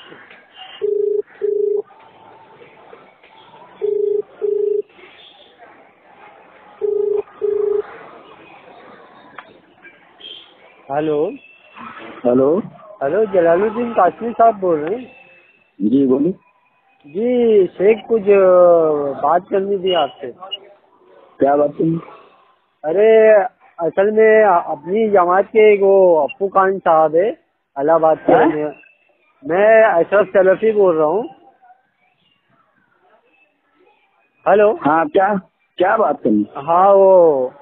Hello hello. Hello, Jalaluddin Qasmi साहब बोल रहे हैं जी बोलिए। जी? शेख, कुछ बात करनी थी आपसे। क्या बात करनी? अरे असल में अपनी जमात के एक वो अप्पू खान साहब है, इलाहाबाद के हैं? रहने। मैं अशरफ सलफी बोल रहा हूँ। हेलो। हाँ, क्या क्या बात करनी? हाँ, वो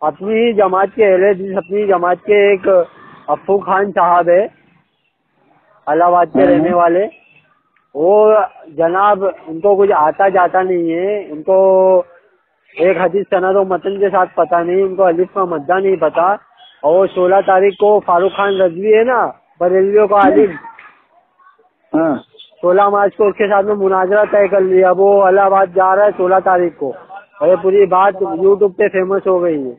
अपनी जमात के अपनी जमात के एक अप्पू खान साहब है, इलाहाबाद के हाँ रहने हाँ। वाले। वो जनाब, उनको कुछ आता जाता नहीं है। उनको एक हदीस सनद और मतन के साथ पता नहीं, उनको अलिफ का मद्दा नहीं पता। और वो 16 तारीख को फारूक खान रजवी है ना, बरेलियों का आलिम, हाँ 16 मार्च को उसके साथ में मुनाजरा तय कर लिया। वो इलाहाबाद जा रहा है 16 तारीख को, और ये पूरी बात यूट्यूब पे फेमस हो गई है।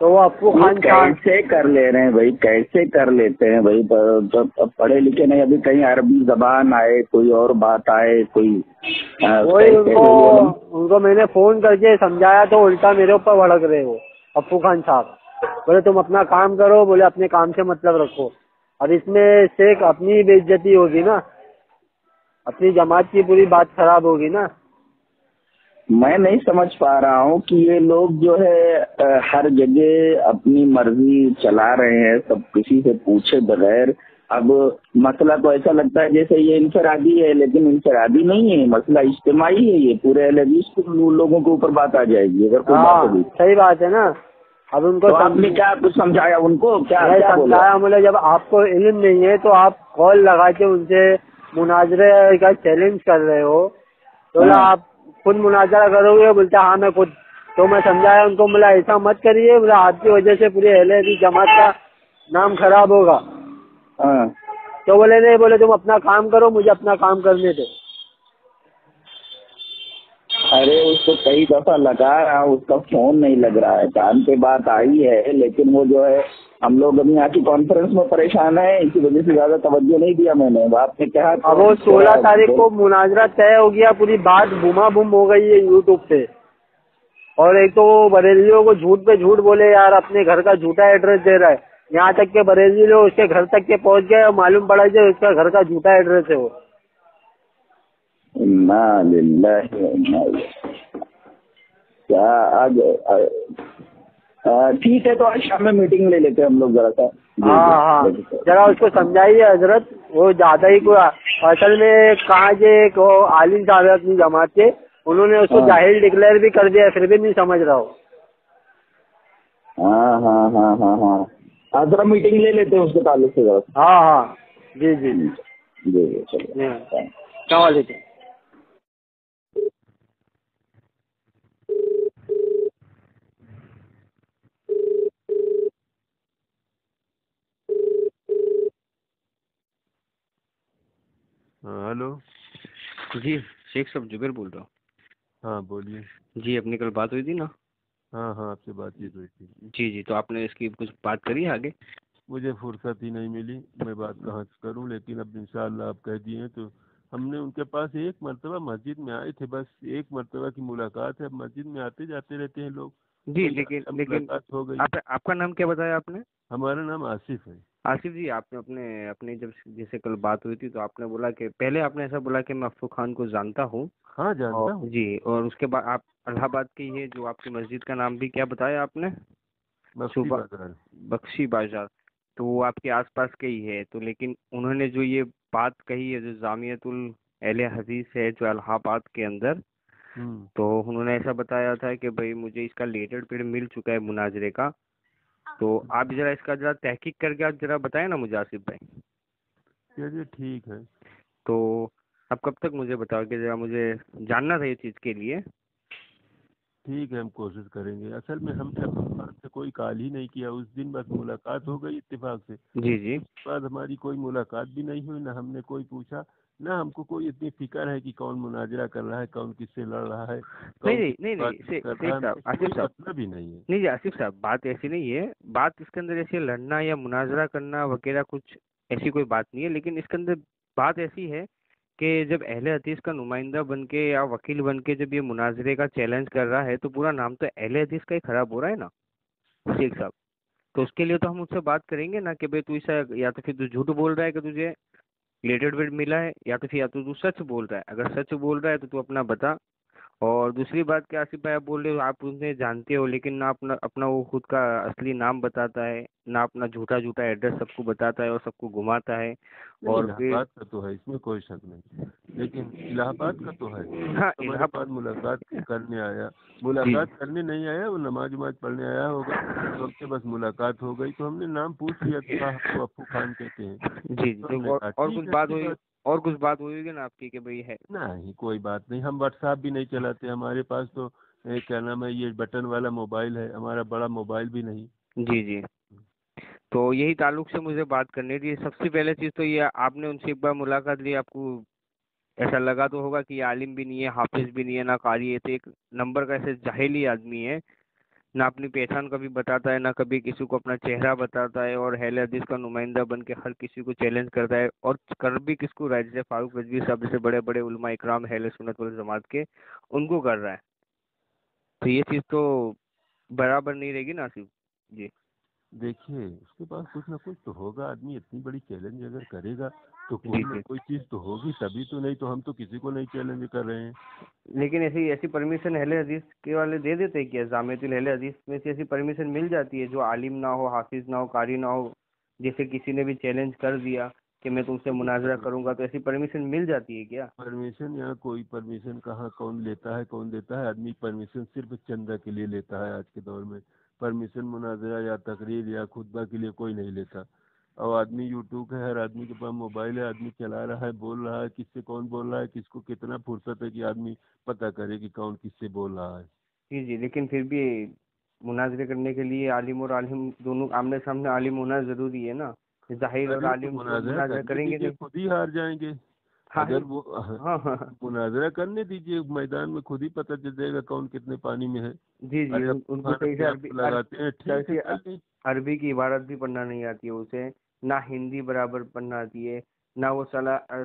तो वो अप्पू ये खान साहब कैसे कर ले रहे हैं भाई? कैसे कर लेते हैं भाई? पढ़े लिखे नहीं, अभी कहीं अरबी जबान आए, कोई और बात आए, कोई वही कैसे बोले हम? उनको मैंने फोन करके समझाया तो उल्टा मेरे ऊपर भड़क रहे हो अप्पू खान साहब। बोले तुम अपना काम करो, बोले अपने काम से मतलब रखो। अब इसमें शेख अपनी बेइज्जती होगी ना, अपनी जमात की पूरी बात खराब होगी ना। मैं नहीं समझ पा रहा हूँ कि ये लोग जो है हर जगह अपनी मर्जी चला रहे हैं, सब किसी से पूछे बगैर। अब मसला तो ऐसा लगता है जैसे ये इंफरादी है, लेकिन इंफरादी नहीं है, मसला इज्तिमाई है। ये पूरे अहले हदीस को लोगों के ऊपर बात आ जाएगी अगर कोई बात होगी। सही बात है ना। अब उनको तो आपने क्या कुछ समझाया उनको? क्या मैं क्या बोला? समझाया, बोले जब आपको इल्म नहीं है तो आप कॉल लगा के उनसे मुनाजरे का चैलेंज कर रहे हो, तो बोला हाँ आप खुद मुनाजरा करोगे? बोलते हाँ मैं खुद। तो मैं समझाया उनको, बोला ऐसा मत करिए, बोला आपकी वजह से पूरी अहले हदीस जमात का नाम खराब होगा। हाँ। तो बोले नहीं, बोले तुम अपना काम करो, मुझे अपना काम करने दो। अरे उसको कई दफा लगा रहा हूँ, उसका फोन नहीं लग रहा है। कान पे बात आई है, लेकिन वो जो है हम लोग अभी यहाँ की कॉन्फ्रेंस में परेशान है, इसी वजह से ज्यादा तवज्जो नहीं दिया मैंने। आपने कहा अब वो 16 तारीख को मुनाजरा तय हो गया, पूरी बात बुमा बुम हो गई है यूट्यूब पे। और एक तो बरेलियों को झूठ पे झूठ बोले यार, अपने घर का झूठा एड्रेस दे रहा है। यहाँ तक के बरेली लोग उसके घर तक के पहुँच गए और मालूम पड़ा कि उसका घर का झूठा एड्रेस है वो। इन्ना लिल्लाहि व इन्ना इलैहि। क्या आज ठीक है, तो आज शाम में मीटिंग ले लेते हैं हम लोग जरा सा। हाँ, जरा उसको समझाइए हजरत, वो ज्यादा ही कोई असल में कहा जे एक आलिम साहब है अपनी जमात के, उन्होंने उसको हाँ जाहिल डिक्लेयर भी कर दिया, फिर भी नहीं समझ रहा हो। हाँ हाँ हाँ हाँ हाँ। आज जरा मीटिंग ले लेते हैं उसके ताल्लुक से जरा। हाँ हाँ, जी जी जी। जी चलिए। अस्सलाम वालेकुम। हाँ हेलो। जी शेख साहब, जुबेर बोल रहा हूँ। हाँ बोलिए। जी, अपनी कल बात हुई थी ना? हाँ हाँ, आपसे बातचीत हुई थी। जी जी, तो आपने इसकी कुछ बात करी है आगे? मुझे फुर्सत ही नहीं मिली, मैं बात कहाँ से करूँ, लेकिन अब इंशाअल्लाह आप कह दिए हैं तो हमने उनके पास एक मर्तबा मस्जिद में आए थे, बस एक मर्तबा की मुलाकात है। अब मस्जिद में आते जाते रहते हैं लोग, जी, वही लेकिन आज लेकिन मुलाकात हो गई। आपका नाम क्या बताया आपने? हमारा नाम आसिफ है। आसिफ जी, आपने अपने अपनी जब जैसे कल बात हुई थी तो आपने बोला कि पहले आपने ऐसा बोला कि मैं अफ्फू खान को जानता हूँ। हाँ और जानता हूँ। जी, और उसके बाद आप इलाहाबाद की ये जो आपकी मस्जिद का नाम भी क्या बताया आपने? बख्शी सुबह बाजार। बख्शी बाजार। तो वो आपके आसपास के ही है। तो लेकिन उन्होंने जो ये बात कही है, जो जामियतुल अहले हदीस है जो इलाहाबाद के अंदर, तो उन्होंने ऐसा बताया था कि भाई मुझे इसका लेटर पेड मिल चुका है मुनाजरे का। तो आप जरा इसका जरा तहकीक करके आप जरा बताएं ना मुझे आसिफ भाई। चलिए ठीक है। तो आप कब तक मुझे बताओगे? जरा मुझे जानना था ये चीज़ के लिए। ठीक है, हम कोशिश करेंगे। असल में हमने अपने पास से कोई कॉल ही नहीं किया, उस दिन बस मुलाकात हो गई इत्तेफाक से। जी जी। उसके बाद हमारी कोई मुलाकात भी नहीं हुई, ना हमने कोई पूछा, ना हमको कोई इतनी फिक्र है कि कौन मुनाजरा कर रहा है, कौन किससे लड़ रहा है, नहीं कौन नहीं किस नहीं नहीं, बात कर रहा है, साहब, हमें आसिफ कोई साहब, मतलब ही नहीं है। नहीं जी आसिफ साहब, बात ऐसी नहीं है। बात इसके अंदर ऐसे लड़ना या मुनाजरा करना वगैरह कुछ ऐसी कोई बात नहीं है, लेकिन इसके अंदर بات ایسی ہے کہ جب اہل حدیث کا نمائندہ بن کے یا وکیل بن کے جب یہ مناظرے کا چیلنج کر رہا ہے تو پورا نام تو اہل حدیث کا ہی خراب ہو رہا ہے نا شیخ صاحب. تو اس کے لیے تو ہم اس سے بات کریں گے نا کہ بھائی تو ایسا یا تو پھر تو جھوٹ بول رہا ہے کہ تجھے ریلیٹڈ ویٹ ملا ہے، یا تو پھر یا تو سچ بول رہا ہے. اگر سچ بول رہا ہے تو اپنا بتا. اور دوسری بات کہ آصف بھائی آپ بول رہے ہو آپ انہیں جانتے ہو، لیکن نہ اپنا وہ خود کا اصلی نام بتاتا ہے، نہ اپنا جھوٹا ایڈریس سب کو بتاتا ہے اور سب کو گھماتا ہے. اور الہ آباد کا تو ہے، اس میں کوئی شک نہیں، لیکن الہ آباد کا تو ہے. ہاں ہمارے پاس ملاقات کرنے آیا، ملاقات کرنے نہیں آیا، وہ نماز پڑھنے آیا ہوگا، تو اب سے بس ملاقات ہو گئی تو ہم نے نام پوچھ لیا کہ ہم کو افو خان کہتے ہیں. جی جی. اور کچھ بات ہوئی ہوگی نا آپ کی کہ بھائی ہے؟ نہیں کوئی بات نہیں، ہم واٹس ایپ بھی نہیں چلاتے، ہمارے پاس تو کیا نام ہے یہ بٹن والا موبائل ہے، ہمارا بڑا موبائل بھی نہیں. جی جی. تو یہی تعلق سے مجھے بات کرنی تھی. سب سے پہلے چیز تو یہ آپ نے ان سے ایک بار ملاقات لی، آپ کو ایسا لگا تو ہوگا کہ یہ عالم بھی نہیں ہے، حافظ بھی نہیں ہے، نہ قاری ہے، تو ایک نمبر کا ایسے جاہلی آدمی ہے، نہ اپنی پہچان کبھی بتاتا ہے، نہ کبھی کسی کو اپنا چہرہ بتاتا ہے، اور اہل حدیث کا نمائندہ بن کے ہر کسی کو چیلنج کرتا ہے، اور کر بھی کس کو رہا ہے، جیسے فاروق رضوی صاحب جیسے بڑے بڑے علماء اکرام اہل سنت والجماعت کے، ان کو کر رہا ہے. تو یہ چیز تو برابر نہیں رہے گی نا آصف جی. دیکھیے اس کے پاس کچھ نہ کچھ تو ہوگا، آدمی اتنی بڑی چیلنج اگر کرے گا تو کوئی نہ کوئی چیز تو ہوگی، تبھی تو. نہیں تو ہم تو کسی کو نہیں چیلنج کر رہے ہیں. لیکن ایسی پرمیشن اہل حدیث کے والے دے دیتے ہیں کیا؟ جامعۃ اہل حدیث میں سے ایسی پرمیشن مل جاتی ہے جو عالم نہ ہو، حافظ نہ ہو، قاری نہ ہو، جیسے کسی نے بھی چیلنج کر دیا کہ میں تم سے مناظرہ کروں گا، تو ایسی پرمیشن مل جاتی ہے کیا؟ پرمیشن یہاں کوئی پرمیشن کہاں، کون لیتا ہے کون دیتا ہے؟ آدمی پرمیشن صرف چندہ کے لیے لیتا ہے. آج کے دور میں پرمیشن مناظرہ یا تقریر یا خطبہ کے لیے کوئی نہیں لیتا. اور آدمی یوٹیوب ہے، ہر آدمی کے پاس موبائل ہے، آدمی چلا رہا ہے، بول رہا ہے، کس سے کون بول رہا ہے، کس کو کتنا فرصت ہے کہ آدمی پتہ کرے کہ کون کس سے بول رہا ہے. جی جی. لیکن پھر بھی مناظرے کرنے کے لیے عالم اور عالم دونوں آمنے سامنے عالم ہونا ضروری ہے نا. ظاہر اور عالم مناظرہ کریں گے نہیں، خود ہی ہار جائیں گے. اگر وہ مناظرہ کرنے دیجیے، میدان میں خود ہی پتہ چل جائے گا کون کتنے پانی میں ہے. جی جی. ان کو صحیح سے عربی کی عبارت بھی پڑھنا نہیں آتی ہے اسے، نہ ہندی برابر پڑھنا آتی ہے، نہ وہ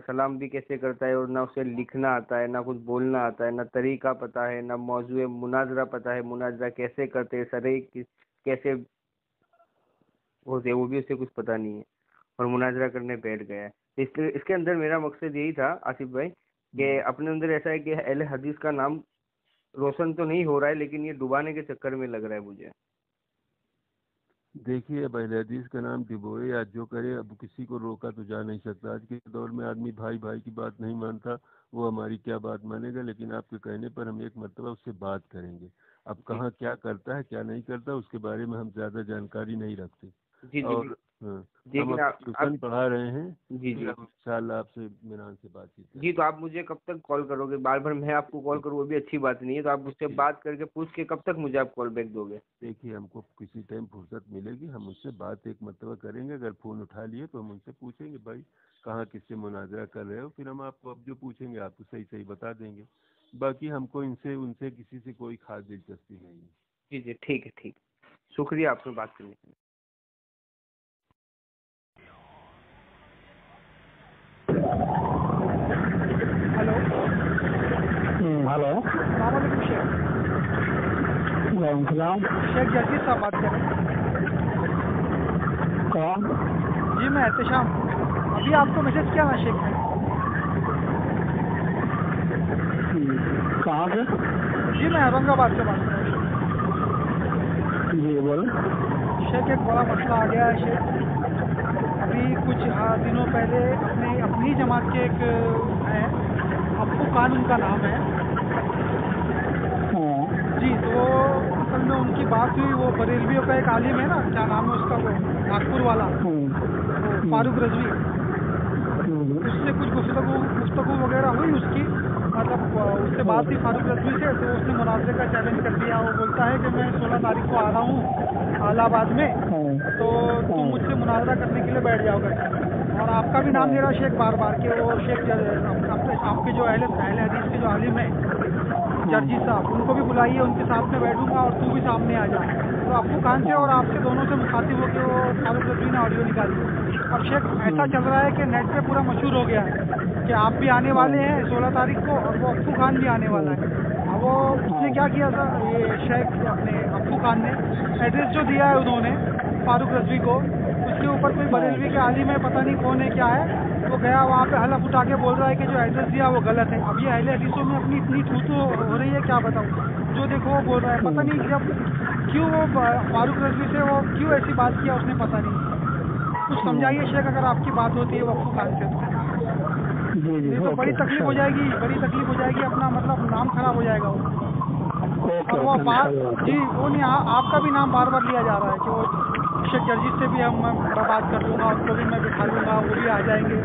سلام بھی کیسے کرتا ہے، اور نہ اسے لکھنا آتا ہے، نہ کچھ بولنا آتا ہے، نہ طریقہ پتہ ہے، نہ موضوع مناظرہ پتہ ہے، مناظرہ کیسے کرتے، سرے کیسے ہوتے، وہ بھی اسے کچھ پتہ نہیں ہے، اور مناظرہ کرنے بیٹھ گیا ہے. اس کے اندر میرا مقصد یہی تھا آصف بھائی کہ اپنے اندر ایسا ہے کہ اہل حدیث کا نام روشن تو نہیں ہو رہا ہے، لیکن یہ ڈبانے کے چکر میں لگ رہا ہے مجھے. دیکھیے اب اہل حدیث کا نام ڈبوئے یا جو کرے، اب کسی کو روکا تو جا نہیں سکتا. آج کے دور میں آدمی بھائی بھائی کی بات نہیں مانتا، وہ ہماری کیا بات مانے گا. لیکن آپ کے کہنے پر ہم ایک مرتبہ اس سے بات کریں گے. اب کہاں کیا کرتا ہے کیا نہیں کرتا اس کے بارے میں ہم زیادہ جانکاری نہیں رکھتے. جی اور ہم ٹیوشن پڑھا رہے ہیں. جی جی. انشاءاللہ آپ سے اطمینان سے بات چیت. جی تو آپ مجھے کب تک کال کرو گے؟ بار بار میں آپ کو کال کروں وہ بھی اچھی بات نہیں ہے، تو آپ مجھ سے بات کر کے پوچھ کے کب تک مجھے آپ کال بیک دو گے؟ دیکھیے ہم کو کسی ٹائم فرصت ملے گی، ہم اس سے بات ایک مرتبہ کریں گے. اگر فون اٹھا لیے تو ہم ان سے پوچھیں گے بھائی کہاں کس سے مناظرہ کر رہے ہو، پھر ہم آپ کو اب جو پوچھیں گے آپ کو صحیح بتا دیں گے. باقی ہم کو ان سے کسی سے کوئی خاص دلچسپی نہیں ہے. جی جی ٹھیک ہے. ٹھیک، شکریہ آپ سے بات کرنے کے لیے. ہلو السلام علیکم شیخ. وعلیکم السلام. شیخ جرجیت صاحب بات کر رہے ہیں. کون؟ جی میں احتشام. ابھی آپ کو میسج کیا نا شیخ نے. کہاں سے؟ جی میں اورنگ آباد سے بات کر رہا ہوں. جی بولیں. شیخ ایک بڑا مسئلہ آ گیا ہے شیخ. ابھی کچھ دنوں پہلے اپنی جماعت کے ایک ہیں افو خان ان کا نام ہے. جی تو اصل میں ان کی بات ہوئی، وہ بریلویوں کا ایک عالم ہے نا، کیا نام ہے اس کا، وہ ناگپور والا فاروق رضوی، اس سے کچھ گفتگو وغیرہ ہوئی اس کی، مطلب اس سے بات تھی فاروق رضوی سے، تو اس نے مناظرے کا چیلنج کر دیا. وہ بولتا ہے کہ میں 16 تاریخ کو آ رہا ہوں الہ آباد میں، تو تم مجھ سے مناظرہ کرنے کے لیے بیٹھ جاؤ گا. اور آپ کا بھی نام لے رہا شیخ بار بار کہ وہ شیخ آپ کے جو اہل حدیث کے جو عالم ہیں جرجی صاحب، ان کو بھی بلائیے، ان کے ساتھ میں بیٹھوں گا اور تو بھی سامنے آ جا. तो अप्पू खान से और आपसे दोनों से मुखातिब होकर वो फारूक रजवी ने ऑडियो निकाली। और शेख ऐसा चल रहा है कि नेट पे पूरा मशहूर हो गया है कि आप भी आने वाले हैं 16 तारीख को और वो अप्पू खान भी आने वाला है। अब वो उसने क्या किया था, ये शेख अपने अप्पू खान ने एड्रेस जो दिया है उन्होंने फारूक रजवी को, उसके ऊपर कोई बरेलवी के आलिम है, पता नहीं कौन है क्या है, वो गया वहाँ पे हलफ उठा के बोल रहा है कि जो एड्रेस दिया वो गलत है। अब ये अहले हदीसों में अपनी इतनी थू हो रही है, क्या बताऊँ, जो देखो वो बोल रहा है, पता नहीं जब क्यों वो फारूक रजवी से वो क्यों ऐसी बात किया उसने, पता नहीं। कुछ समझाइए शेख, अगर आपकी बात होती है वो अप्पू खान से। नहीं तो बड़ी तकलीफ हो जाएगी, बड़ी तकलीफ हो जाएगी, अपना मतलब नाम खराब हो जाएगा वो। और वो बात जी वो नहीं, आपका भी नाम बार बार लिया जा रहा है कि वो शेख जर्जिस से भी मैं बात कर लूँगा, उनको भी मैं बिठा लूँगा, वो भी आ जाएंगे।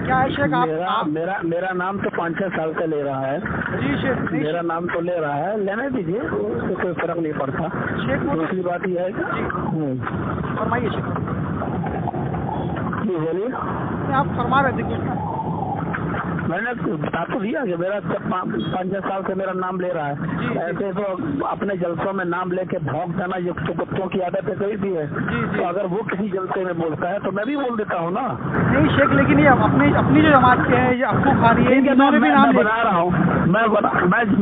क्या है शेख, आप मेरा नाम तो 5-6 साल से ले रहा है जी शेख, मेरा नाम तो ले रहा है, लेने दीजिए, उससे कोई फर्क नहीं पड़ता। शेख दूसरी बात यह है कि फरमाइए शेख। जी बोलिए। आप फरमा रहे थे कुछ ना? मैंने बता तो दिया कि मेरा 5-6 साल से मेरा नाम ले रहा है। ऐसे तो अपने जलसों में नाम लेके भौंक देना ये तो कुत्तों की आदत है, कोई भी है। तो अगर वो किसी जलसे में बोलता है तो मैं भी बोल देता हूँ ना। नहीं शेख, लेकिन ये अपनी जो जमात के हैं, ये अप्पू खान, ये इन्होंने भी नाम बना रहा हूँ।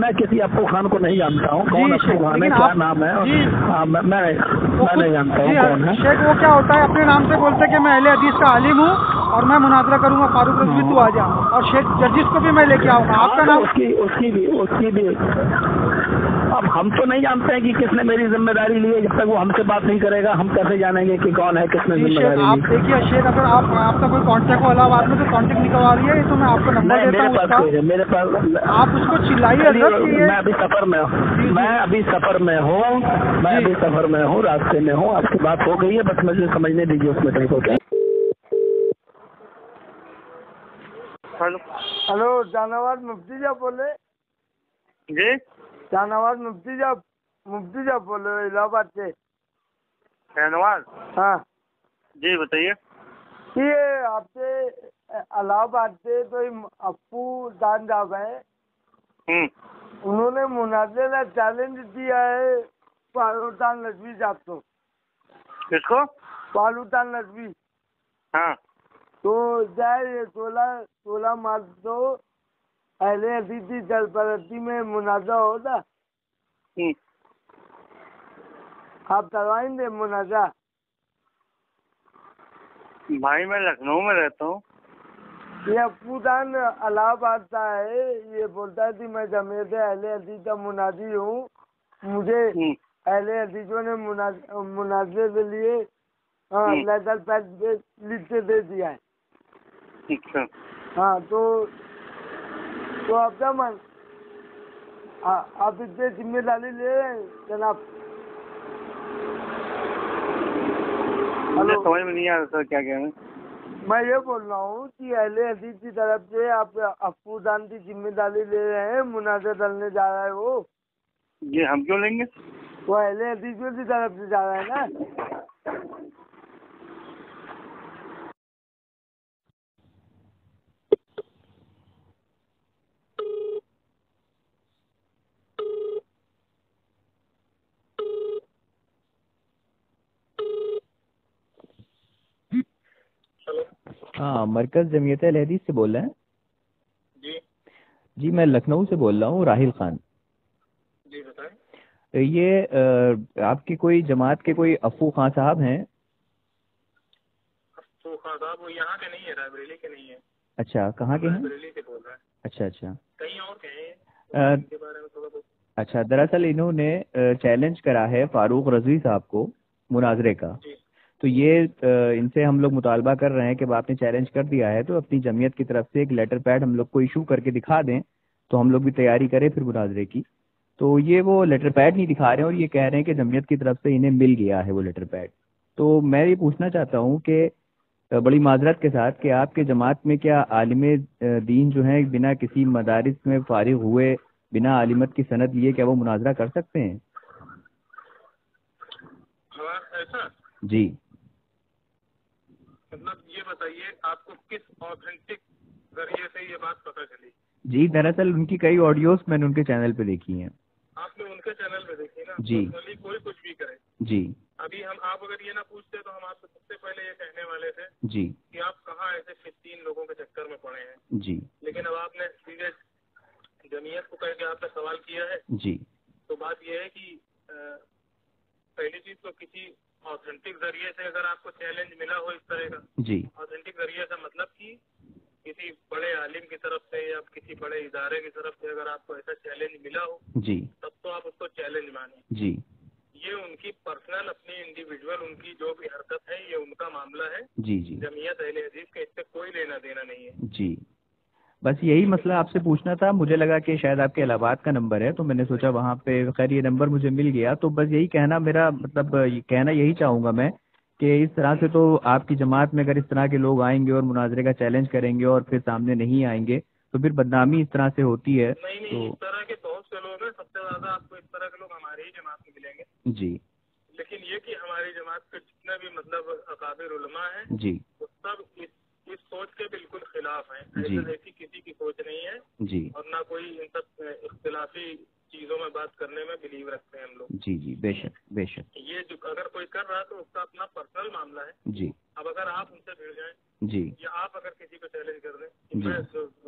मैं किसी अप्पू खान को नहीं जानता हूँ, कौन अप्पू खान है, क्या नाम है, मैं नहीं जानता हूँ कौन है। शेख वो क्या होता है, अपने नाम से बोलते कि मैं अहले हदीस का आलिम हूँ और मैं मुनाजरा करूंगा, फारूक रजवी तू आ जा, और शेख जर्जिस को भी मैं लेके आऊंगा। आपका नाम? उसकी भी अब हम तो नहीं जानते हैं कि किसने मेरी जिम्मेदारी ली है। जब तक वो हमसे बात नहीं करेगा हम कैसे जानेंगे कि कौन है, किसने जिम्मेदारी ली। आप देखिए शेख, अगर आपका कोई कांटेक्ट हो इलाहाबाद में तो कांटेक्ट निकलवा रही है, तो मैं आपको नंबर देता हूँ उसका, मेरे पास आप उसको चिल्लाइए। मैं अभी सफर में हूँ, मैं अभी सफर में हूँ, रास्ते में हूँ। आपकी बात हो गई है, बस मुझे समझने दीजिए उसमें कहीं को क्या। हेलो शाहनवाज मुफ्ती साहब बोले जी? शाहनवाज मुफ्ती साहब बोल रहे हो इलाहाबाद से? शाहनवाज? हाँ जी बताइए। ये आपसे इलाहाबाद से तो अप्पू दान साहब है, उन्होंने मुनाज़रे का चैलेंज दिया है फारूक रजवी साहब को। किसको? फारूक रजवी। हाँ तो जाए 16 मार्च को अहले हदीस की सरपरस्ती में मुनाज़रा होगा, आप करवाएंगे मुनाज़रा? भाई मैं लखनऊ में रहता हूँ। ये अप्पू दान इलाहाबाद का है, ये बोलता है कि मैं जमीयत अहले हदीस का मुनाजी हूँ, मुझे अहले हदीसों ने मुनाज़रे के लिए लेटर पैड लिख के दे दिया है। अच्छा हाँ तो आप आप इससे जिम्मेदारी ले रहे हैं जनाब? हेलो, समझ में नहीं आ रहा सर क्या कह रहे हैं। मैं ये बोल रहा हूँ कि अहले हदीस की तरफ से आप अप्पू दान की जिम्मेदारी ले रहे हैं, मुनाज़रा डालने जा रहा है वो। ये हम क्यों लेंगे? वो अहले हदीस की तरफ से जा रहा है ना। हाँ, मरकज जमीयत अहले हदीस से बोल रहे हैं? जी मैं लखनऊ से बोल रहा हूँ, राहिल खान। जी बताएं। ये आपकी कोई जमात के कोई अप्पू खान साहब हैं? अप्पू खान साहब वो यहाँ के नहीं है, रायबरेली के नहीं है। अच्छा, कहाँ के हैं? रायबरेली से बोल रहा है। अच्छा कहीं और के हैं, इनके बारे में थोड़ा बहुत। अच्छा, दरअसल इन्होंने चैलेंज करा है फारूक रजवी साहब को मुनाजरे का। तो ये इनसे हम लोग मुतालबा कर रहे हैं कि आपने चैलेंज कर दिया है तो अपनी जमीयत की तरफ से एक लेटर पैड हम लोग को इशू करके दिखा दें, तो हम लोग भी तैयारी करें फिर मुनाजरे की। तो ये वो लेटर पैड नहीं दिखा रहे हैं और ये कह रहे हैं कि जमीयत की तरफ से इन्हें मिल गया है वो लेटर पैड। तो मैं ये पूछना चाहता हूँ कि बड़ी माजरत के साथ कि आपके जमात में क्या आलिम दीन जो हैं बिना किसी मदारिस में फारिग हुए, बिना आलिमत की सनद लिए, क्या वो मुनाजरा कर सकते हैं? ऐसा जी, मतलब ये बताइए आपको किस ऑथेंटिक जरिए से ये बात पता चली? जी दरअसल उनकी कई ऑडियोज मैंने उनके चैनल पे देखी हैं। आपने उनके के चैनल पे देखिए ना, जी कोई कुछ भी करे जी अभी हम आप अगर ये ना पूछते तो हम आपसे सबसे पहले ये कहने वाले थे जी कि आप कहाँ ऐसे 15 लोगों के चक्कर में पड़े हैं। जी लेकिन अब आपने सीधे जमीयत को कह के आपने सवाल किया है। जी तो बात यह है कि पहली चीज तो किसी ऑथेंटिक जरिए से अगर आपको चैलेंज मिला हो इस तरह का, जी ऑथेंटिक जरिए से मतलब कि किसी बड़े आलिम की तरफ से या किसी बड़े इदारे की तरफ से अगर आपको ऐसा चैलेंज मिला हो जी तब तो आप उसको चैलेंज माने। जी ये उनकी पर्सनल अपनी इंडिविजुअल उनकी जो भी हरकत है ये उनका मामला है। जी जी जमीयत अहले हदीस का इससे कोई लेना देना नहीं है। जी बस यही मसला आपसे पूछना था। मुझे लगा कि शायद आपके इलाहाबाद का नंबर है तो मैंने सोचा वहाँ पे, खैर ये नंबर मुझे मिल गया। तो बस यही कहना मेरा मतलब कहना यही चाहूँगा मैं कि इस तरह से तो आपकी जमात में अगर इस तरह के लोग आएंगे और मुनाजरे का चैलेंज करेंगे और फिर सामने नहीं आएंगे तो फिर बदनामी इस तरह से होती है। नहीं तो इस तरह के बहुत से लोग हैं, सबसे ज्यादा आपको इस तरह के लोग हमारी ही जमात में मिलेंगे। जी लेकिन ये कि हमारी जमात के जितने भी मतलब अकाबिर उलमा है जी वो सब इस सोच के बिल्कुल खिलाफ है। जी ऐसी किसी की सोच नहीं है जी और ना कोई इन सब इख्तिलाफी चीजों में बात करने में बिलीव रखते हैं हम लोग। जी जी बेशक बेशक। ये जो अगर कोई कर रहा है तो उसका अपना पर्सनल मामला है। जी अब अगर आप उनसे भिड़ जाएं जी या आप अगर किसी को चैलेंज कर दें कि मैं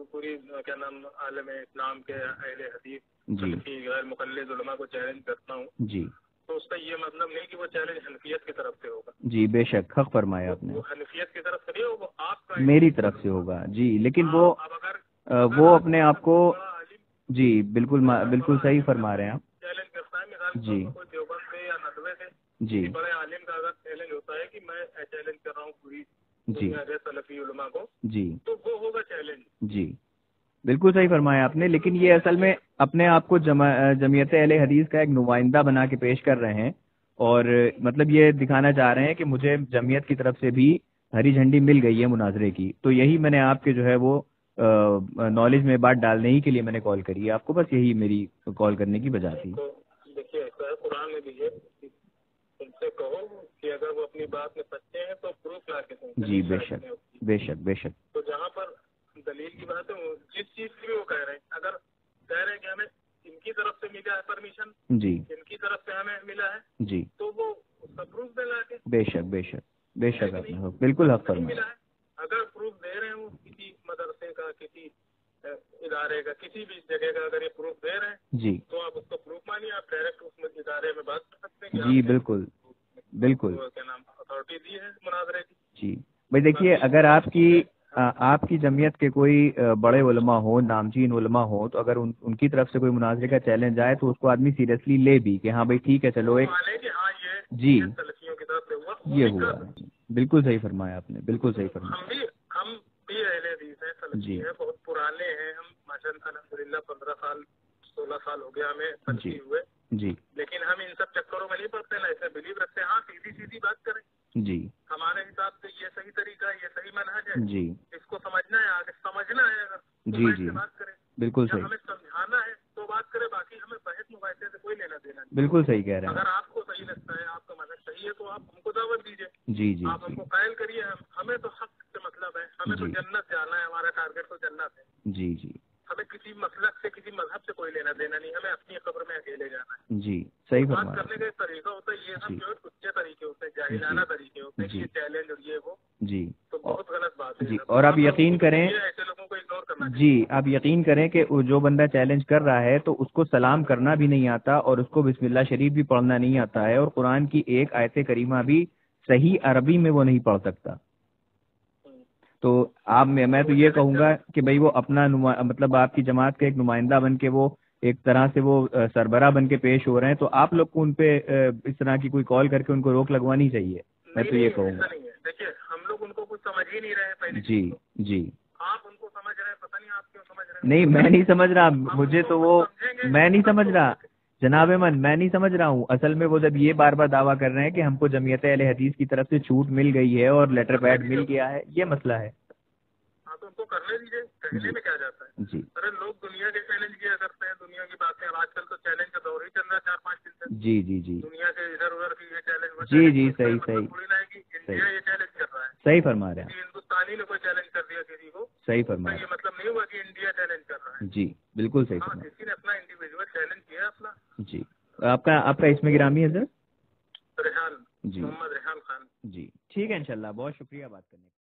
पूरी क्या नाम आलम इस्लाम के अहले हदीस जी गैर मुक़ल्लिद उलमा को चैलेंज करता हूँ जी तो उसका ये मतलब नहीं कि वो चैलेंज हनफियत की तरफ से होगा। जी बेशक, हक फरमाया आपने। वो हनफियत की तरफ से नहीं होगा, वो आपका मेरी तरफ से होगा जी। लेकिन वो अब अगर वो अपने आप को बड़ा आलिम जी बिल्कुल सही फरमा रहे हैं आप चैलेंज करता है, मिसाल जी के कोई देवबंद से या नदवे से जी किसी बड़े आलिम का अगर चैलेंज होता है कि मैं चैलेंज कर रहा हूँ पूरी जी दुनिया के सलफी उलमा को, जी तो वो होगा चैलेंज। जी बिल्कुल सही फरमाया आपने। लेकिन ये असल में अपने आप को जमीयत अहले हदीस का एक नुमाइंदा बना के पेश कर रहे हैं और मतलब ये दिखाना चाह रहे हैं कि मुझे जमीयत की तरफ से भी हरी झंडी मिल गई है मुनाजरे की। तो यही मैंने आपके जो है वो नॉलेज में बात डालने ही के लिए मैंने कॉल करी है आपको। बस यही मेरी कॉल करने की वजह थी। तो देखिए ऐसा कुरान में भी है, उनसे कहो कि अगर वो अपनी बात में सच्चे हैं तो प्रूफ ला के जी बेशक बेशक बेशक। तो जहाँ पर दलील की बात है जिस चीज की भी वो कह रहे हैं, अगर कह रहे हैं कि हमें इनकी तरफ से मिला है परमिशन जी इनकी तरफ से हमें मिला है जी तो वो उसका प्रूफ दे ला के। बेशक बेशक बेशक आपने बिल्कुल हक नहीं फरमाया। मिला है, अगर प्रूफ दे रहे हैं वो किसी मदरसे का किसी इदारे का किसी भी जगह का अगर ये प्रूफ दे रहे हैं जी तो आप उसको प्रूफ मानिए, आप डायरेक्ट उस इदारे में बात कर सकते हैं कि जी आपने बिल्कुल बिल्कुल क्या नाम अथॉरिटी दी है मुनाजरे की। जी भाई देखिए, अगर आपकी जमीयत के कोई बड़े उलमा हो, नामचीन उलमा हो, तो अगर उनकी तरफ से कोई मुनाजरे का चैलेंज आए तो उसको आदमी सीरियसली ले भी कि हाँ भाई ठीक है चलो एक माने कि हाँ ये जी सलफियों की तरफ से हुआ ये हुआ। बिल्कुल सही फरमाया आपने, बिल्कुल सही फरमाया। हम भी अहले हदीस हैं, सलफी हैं, बहुत पुराने हैं हम माशाअल्लाह अल्हम्दुलिल्लाह 15 साल 16 साल हो गया हमें सलफी हुए जी। लेकिन हम इन सब चक्करों में नहीं पड़ते, ना इसमें बिलीव रखते हैं। हाँ सीधी सीधी बात करें जी हमारे हिसाब से ये सही तरीका है, ये सही मनहज है, जी इसको समझना है, आगे समझना है अगर तो जी बैठ जी के बात करें। बिल्कुल या सही, हमें समझाना है तो बात करें, बाकी हमें बहस मुबाहिसे से कोई लेना देना नहीं। बिल्कुल सही कह रहे हैं अगर आपको सही लगता है, आपका मनहज सही है तो आप हमको दावत दीजिए, जी जी आप हमको कायल करिए। हमें तो हक से मतलब है, हमें तो जन्नत जाना है, हमारा टारगेट तो जन्नत है। जी जी हमें किसी मसलक से किसी मजहब से कोई लेना देना नहीं, हमें अपनी कब्र में अकेले जाना है। जी सही बात फरमाया करने का एक तरीका होता है, ये सब जो है कुच्चे तरीके होते हैं, जाहिलाना तरीके होते हैं, ये चैलेंज और ये वो, जी तो बहुत गलत बात है जी। और आप यकीन करें ऐसे लोगों को इग्नोर करना चाहिए। जी, आप यकीन करें कि जो बंदा चैलेंज कर रहा है तो उसको सलाम करना भी नहीं आता और उसको बिस्मिल्लाह शरीफ भी पढ़ना नहीं आता है और कुरान की एक आयत करीमा भी सही अरबी में वो नहीं पढ़ सकता। तो मैं तो ये कहूँगा कि भाई वो अपना मतलब आपकी जमात के एक नुमाइंदा बन के वो एक तरह से वो सरबरा बन के पेश हो रहे हैं, तो आप लोग को उन पे इस तरह की कोई कॉल करके उनको रोक लगवानी चाहिए। मैं तो ये कहूँगा। देखिए हम लोग उनको कुछ समझ ही नहीं रहे हैं पहले। जी जी आप उनको समझ रहे हैं, पता नहीं आप क्यों समझ रहे हैं। नहीं, मैं नहीं समझ रहा, मुझे तो वो मैं नहीं समझ रहा जनाब मन, मैं नहीं समझ रहा हूँ। असल में वो जब ये बार बार दावा कर रहे हैं कि हमको जमीयत अहले हदीस की तरफ से छूट मिल गई है और लेटर पैड मिल गया है, ये मसला है। हाँ तो उनको करने दीजिए, कहने में क्या जाता है। जी अरे लोग दुनिया के चैलेंज किया करते हैं, दुनिया की बातें। अब आजकल तो चैलेंज का दौर ही चल रहा है 4-5 दिन से। जी जी जी दुनिया के इधर उधर की ये चैलेंज जी जी सही सही थोड़ी ना है कि इंडिया ये चैलेंज कर रहा है। सही फरमा रहे हैं, हिंदुस्तानी ने कोई चैलेंज कर दिया किसी को, सही फरमा रहे ये मतलब नहीं हुआ कि इंडिया चैलेंज कर रहा है। हैं। जी बिल्कुल सही हाँ फरमा, किसी ने अपना इंडिविजुअल चैलेंज किया अपना, जी آپ کا اسم گرامی ہے سر؟ ریحان، جی محمد ریحان خان. جی ٹھیک ہے انشاءاللہ، بہت شکریہ بات کرنے کا.